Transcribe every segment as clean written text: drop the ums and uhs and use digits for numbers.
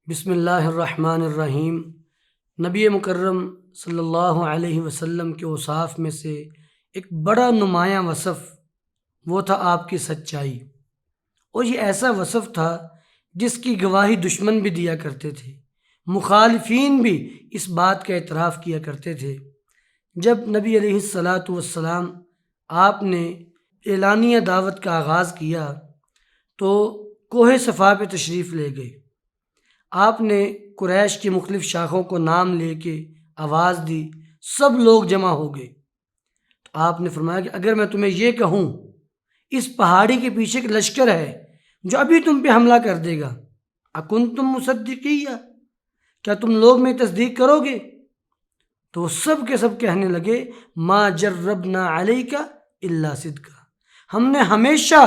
بسم اللہ الرحمن الرحیم۔ نبی مکرم صلی اللہ علیہ وسلم کے اوصاف میں سے ایک بڑا نمایاں وصف وہ تھا آپ کی سچائی، اور یہ ایسا وصف تھا جس کی گواہی دشمن بھی دیا کرتے تھے، مخالفین بھی اس بات کا اعتراف کیا کرتے تھے۔ جب نبی علیہ الصلاۃ والسلام آپ نے اعلانیہ دعوت کا آغاز کیا تو کوہ صفا پہ تشریف لے گئے۔ آپ نے قریش کی مختلف شاخوں کو نام لے کے آواز دی، سب لوگ جمع ہو گئے۔ تو آپ نے فرمایا کہ اگر میں تمہیں یہ کہوں اس پہاڑی کے پیچھے ایک لشکر ہے جو ابھی تم پہ حملہ کر دے گا، اکنتم مصدقیہ، کیا تم لوگ میں تصدیق کرو گے؟ تو وہ سب کے سب کہنے لگے ما جربنا علیک الا صدقا، ہم نے ہمیشہ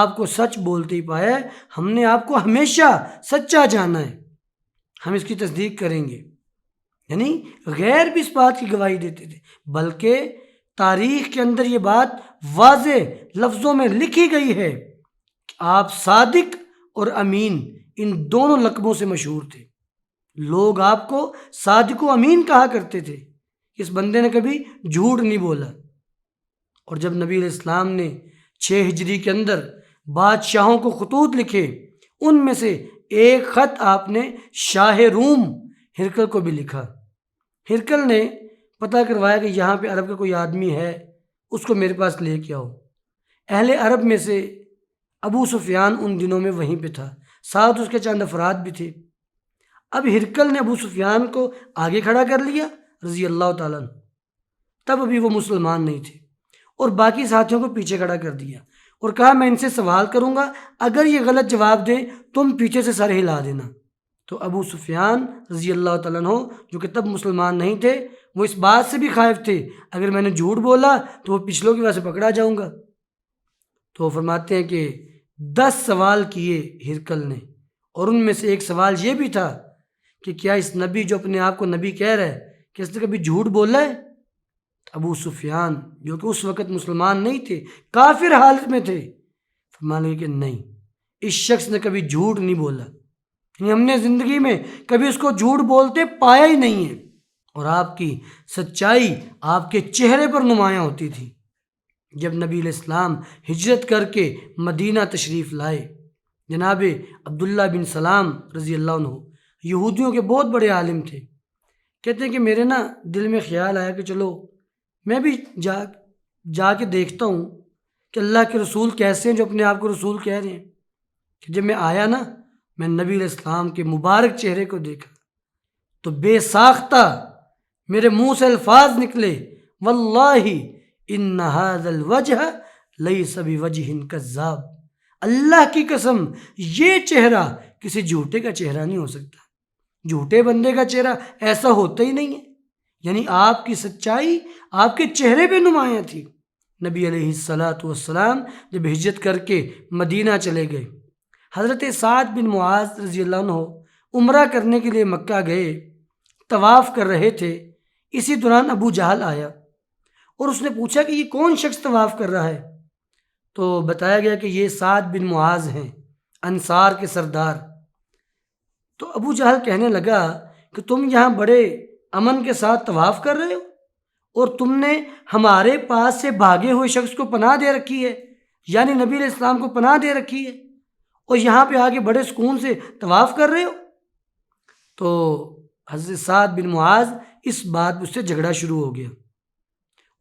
آپ کو سچ بولتے ہی پایا ہے، ہم نے آپ کو ہمیشہ سچا جانا ہے، ہم اس کی تصدیق کریں گے۔ یعنی غیر بھی اس بات کی گواہی دیتے تھے، بلکہ تاریخ کے اندر یہ بات واضح لفظوں میں لکھی گئی ہے کہ آپ صادق اور امین ان دونوں لقبوں سے مشہور تھے۔ لوگ آپ کو صادق و امین کہا کرتے تھے، اس بندے نے کبھی جھوٹ نہیں بولا۔ اور جب نبی علیہ السلام نے 6 ہجری کے اندر بادشاہوں کو خطوط لکھے، ان میں سے ایک خط آپ نے شاہ روم ہرقل کو بھی لکھا۔ ہرقل نے پتہ کروایا کہ یہاں پہ عرب کا کوئی آدمی ہے، اس کو میرے پاس لے کے آؤ۔ اہل عرب میں سے ابو سفیان ان دنوں میں وہیں پہ تھا، ساتھ اس کے چند افراد بھی تھے۔ اب ہرقل نے ابو سفیان کو آگے کھڑا کر لیا رضی اللہ تعالیٰ عنہ، تب ابھی وہ مسلمان نہیں تھے، اور باقی ساتھیوں کو پیچھے کھڑا کر دیا اور کہا میں ان سے سوال کروں گا، اگر یہ غلط جواب دیں تم پیچھے سے سر ہلا دینا۔ تو ابو سفیان رضی اللہ تعالیٰ عنہ جو کہ تب مسلمان نہیں تھے، وہ اس بات سے بھی خائف تھے اگر میں نے جھوٹ بولا تو وہ پچھلوں کی وجہ سے پکڑا جاؤں گا۔ تو وہ فرماتے ہیں کہ 10 سوال کیے ہرقل نے، اور ان میں سے ایک سوال یہ بھی تھا کہ کیا اس نبی جو اپنے آپ کو نبی کہہ رہا ہے کہ اس نے کبھی جھوٹ بولا ہے؟ ابو سفیان جو کہ اس وقت مسلمان نہیں تھے، کافر حالت میں تھے، فرمانے لگے کہ نہیں، اس شخص نے کبھی جھوٹ نہیں بولا، یعنی ہم نے زندگی میں کبھی اس کو جھوٹ بولتے پایا ہی نہیں ہے۔ اور آپ کی سچائی آپ کے چہرے پر نمایاں ہوتی تھی۔ جب نبی علیہ السلام ہجرت کر کے مدینہ تشریف لائے، جناب عبداللہ بن سلام رضی اللہ عنہ یہودیوں کے بہت بڑے عالم تھے، کہتے ہیں کہ میرے دل میں خیال آیا کہ چلو میں بھی جا کے دیکھتا ہوں کہ اللہ کے رسول کیسے ہیں جو اپنے آپ کو رسول کہہ رہے ہیں۔ کہ جب میں آیا میں نبی علیہ السلام کے مبارک چہرے کو دیکھا تو بے ساختہ میرے منہ سے الفاظ نکلے واللہ ان ھذا الوجہ لیس بوجہ کذاب، اللہ کی قسم یہ چہرہ کسی جھوٹے کا چہرہ نہیں ہو سکتا، جھوٹے بندے کا چہرہ ایسا ہوتا ہی نہیں ہے۔ یعنی آپ کی سچائی آپ کے چہرے پہ نمایاں تھی۔ نبی علیہ الصلاۃ والسلام جب ہجرت کر کے مدینہ چلے گئے، حضرت سعد بن معاذ رضی اللہ عنہ عمرہ کرنے کے لیے مکہ گئے، طواف کر رہے تھے، اسی دوران ابو جہل آیا اور اس نے پوچھا کہ یہ کون شخص طواف کر رہا ہے؟ تو بتایا گیا کہ یہ سعد بن معاذ ہیں، انصار کے سردار۔ تو ابو جہل کہنے لگا کہ تم یہاں بڑے امن کے ساتھ طواف کر رہے ہو اور تم نے ہمارے پاس سے بھاگے ہوئے شخص کو پناہ دے رکھی ہے، یعنی نبی علیہ السلام کو پناہ دے رکھی ہے، اور یہاں پہ آگے بڑے سکون سے طواف کر رہے ہو۔ تو حضرت سعد بن معاذ اس بات پہ اس سے جھگڑا شروع ہو گیا۔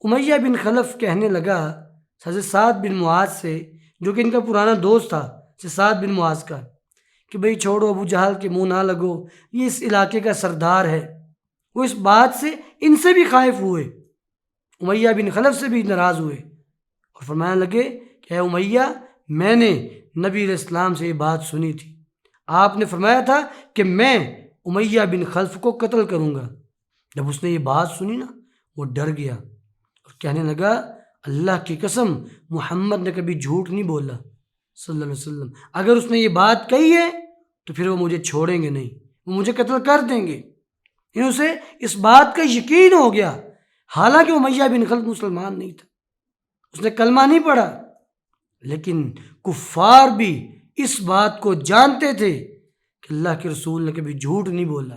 امیہ بن خلف کہنے لگا حضرت سعد بن معاذ سے، جو کہ ان کا پرانا دوست تھا سعد بن معاذ کا، کہ بھئی چھوڑو، ابو جہل کے منہ نہ لگو، یہ اس علاقے کا سردار ہے۔ وہ اس بات سے ان سے بھی خائف ہوئے، امیہ بن خلف سے بھی ناراض ہوئے، اور فرمانے لگے کہ اے امیہ، میں نے نبی علیہ السلام سے یہ بات سنی تھی، آپ نے فرمایا تھا کہ میں امیہ بن خلف کو قتل کروں گا۔ جب اس نے یہ بات سنی وہ ڈر گیا اور کہنے لگا اللہ کی قسم محمد نے کبھی جھوٹ نہیں بولا صلی اللہ علیہ وسلم، اگر اس نے یہ بات کہی ہے تو پھر وہ مجھے چھوڑیں گے نہیں، وہ مجھے قتل کر دیں گے۔ اسے اس بات کا یقین ہو گیا، حالانکہ امیہ بن خلف مسلمان نہیں تھا، اس نے کلمہ نہیں پڑھا، لیکن کفار بھی اس بات کو جانتے تھے کہ کہ اللہ کے رسول نے کبھی جھوٹ نہیں بولا،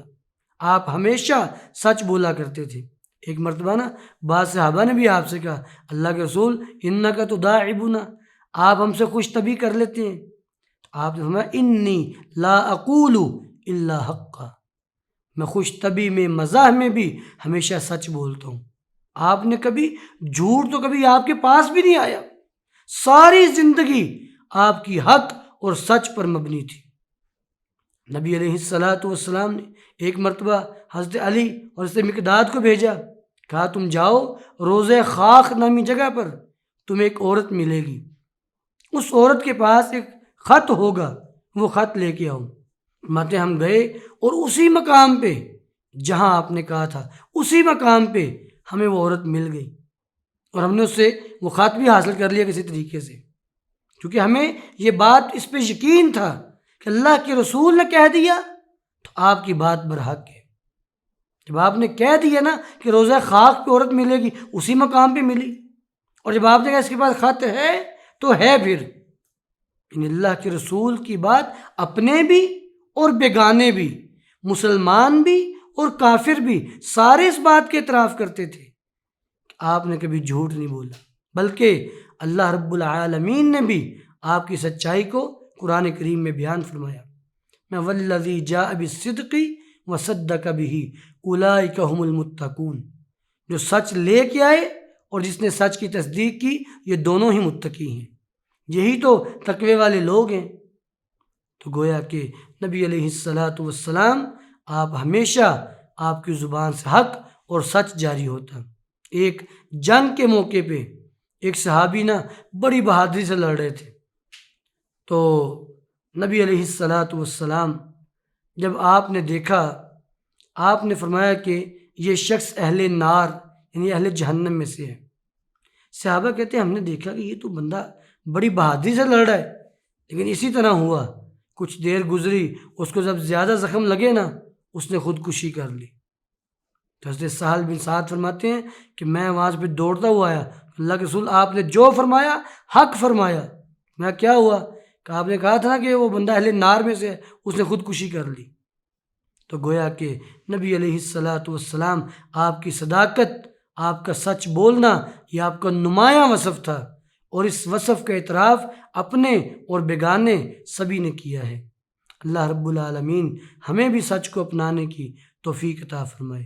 آپ ہمیشہ سچ بولا کرتے تھے۔ ایک مرتبہ نا بعض صحابہ نے بھی آپ سے کہا اللہ کے رسول انکا تداعبنا، آپ ہم سے خوش طبی کر لیتے ہیں۔ آپ نے فرمایا انی لا اقول الا حقا، میں خوش طبی میں مزاح میں بھی ہمیشہ سچ بولتا ہوں۔ آپ نے کبھی جھوٹ تو کبھی آپ کے پاس بھی نہیں آیا، ساری زندگی آپ کی حق اور سچ پر مبنی تھی۔ نبی علیہ السلام نے ایک مرتبہ حضرت علی اور حضرت مقداد کو بھیجا، کہا تم جاؤ روضہ خاک نامی جگہ پر تمہیں ایک عورت ملے گی، اس عورت کے پاس ایک خط ہوگا، وہ خط لے کے آؤ۔ ماتے ہم گئے اور اسی مقام پہ جہاں آپ نے کہا تھا اسی مقام پہ ہمیں وہ عورت مل گئی، اور ہم نے اس سے وہ خط بھی حاصل کر لیا کسی طریقے سے، کیونکہ ہمیں یہ بات اس پہ یقین تھا کہ اللہ کے رسول نے کہہ دیا تو آپ کی بات برحق ہے۔ جب آپ نے کہہ دیا نا کہ روزہ خاک پہ عورت ملے گی، اسی مقام پہ ملی، اور جب آپ نے کہا اس کے پاس خط ہے تو ہے، پھر ان اللہ کے رسول کی بات اپنے بھی اور بیگانے بھی، مسلمان بھی اور کافر بھی، سارے اس بات کے اعتراف کرتے تھے کہ آپ نے کبھی جھوٹ نہیں بولا، بلکہ اللہ رب العالمین نے بھی آپ کی سچائی کو قرآن کریم میں بیان فرمایا، میں والذی جاء بالصدق وصدق بہ اولئک ھم المتقون، جو سچ لے کے آئے اور جس نے سچ کی تصدیق کی، یہ دونوں ہی متقی ہیں، یہی تو تقوی والے لوگ ہیں۔ تو گویا کہ نبی علیہ السلام آپ ہمیشہ آپ کی زبان سے حق اور سچ جاری ہوتا۔ ایک جنگ کے موقع پہ ایک صحابی نا بڑی بہادری سے لڑ رہے تھے، تو نبی علیہ السلام جب آپ نے دیکھا، آپ نے فرمایا کہ یہ شخص اہل نار یعنی اہل جہنم میں سے ہے۔ صحابہ کہتے ہیں ہم نے دیکھا کہ یہ تو بندہ بڑی بہادری سے لڑ رہا ہے، لیکن اسی طرح ہوا، کچھ دیر گزری، اس کو جب زیادہ زخم لگے نا اس نے خودکشی کر لی۔ تو حضرت سہل بن سعد فرماتے ہیں کہ میں وہاں پہ دوڑتا ہوا آیا، اللہ کے رسول آپ نے جو فرمایا حق فرمایا۔ میں کیا ہوا کہ آپ نے کہا تھا کہ وہ بندہ اہل نار میں سے ہے، اس نے خودکشی کر لی۔ تو گویا کہ نبی علیہ السلام آپ کی صداقت، آپ کا سچ بولنا یہ آپ کا نمایاں وصف تھا، اور اس وصف کا اعتراف اپنے اور بیگانے سبھی نے کیا ہے۔ اللہ رب العالمین ہمیں بھی سچ کو اپنانے کی توفیق عطا فرمائے۔